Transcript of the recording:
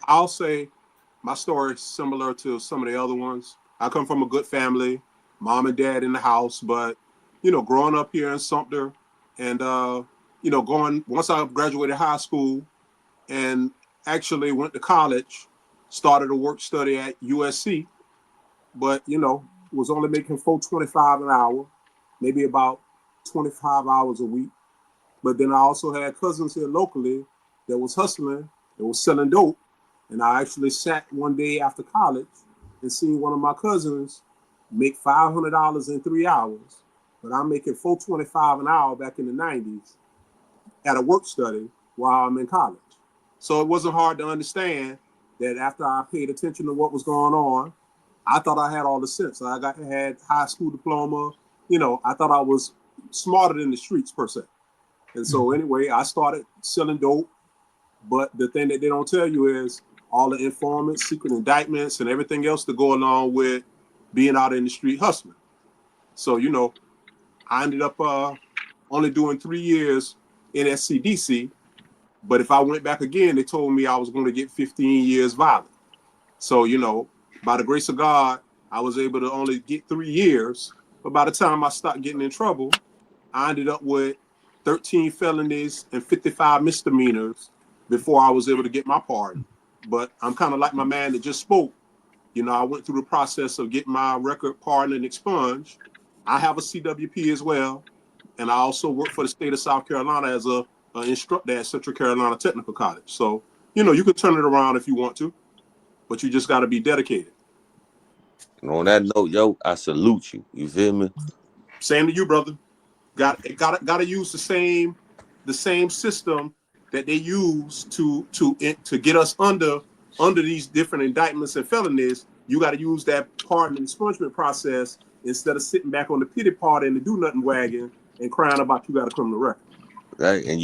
I'll say my story is similar to some of the other ones. I come from a good family, mom and dad in the house, but growing up here in Sumter, and going once I graduated high school, and actually went to college, started a work study at USC, but was only making 4.25 an hour, maybe about 25 hours a week. But then I also had cousins here locally that was hustling, that was selling dope. And I actually sat one day after college and seen one of my cousins make $500 in 3 hours. But I'm making 4.25 an hour back in the 90s at a work study while I'm in college. So it wasn't hard to understand that after I paid attention to what was going on, I thought I had all the sense. Had high school diploma. I thought I was smarter than the streets per se. And so anyway, I started selling dope. But the thing that they don't tell you is all the informants, secret indictments, and everything else to go along with being out in the street hustling. So, I ended up only doing 3 years in SCDC. But if I went back again, they told me I was going to get 15 years violent. So, by the grace of God, I was able to only get 3 years. But by the time I started getting in trouble, I ended up with 13 felonies and 55 misdemeanors before I was able to get my pardon. But I'm kind of like my man that just spoke. I went through the process of getting my record pardoned and expunged. I have a CWP as well. And I also work for the state of South Carolina as a instructor at Central Carolina Technical College. So, you can turn it around if you want to, but you just got to be dedicated. And on that note, yo, I salute you. You feel me? Same to you, brother. Got to use the same system that they use to get us under these different indictments and felonies. You got to use that pardon and expungement process instead of sitting back on the pity party and the do nothing wagon and crying about you got a criminal record. Right? And you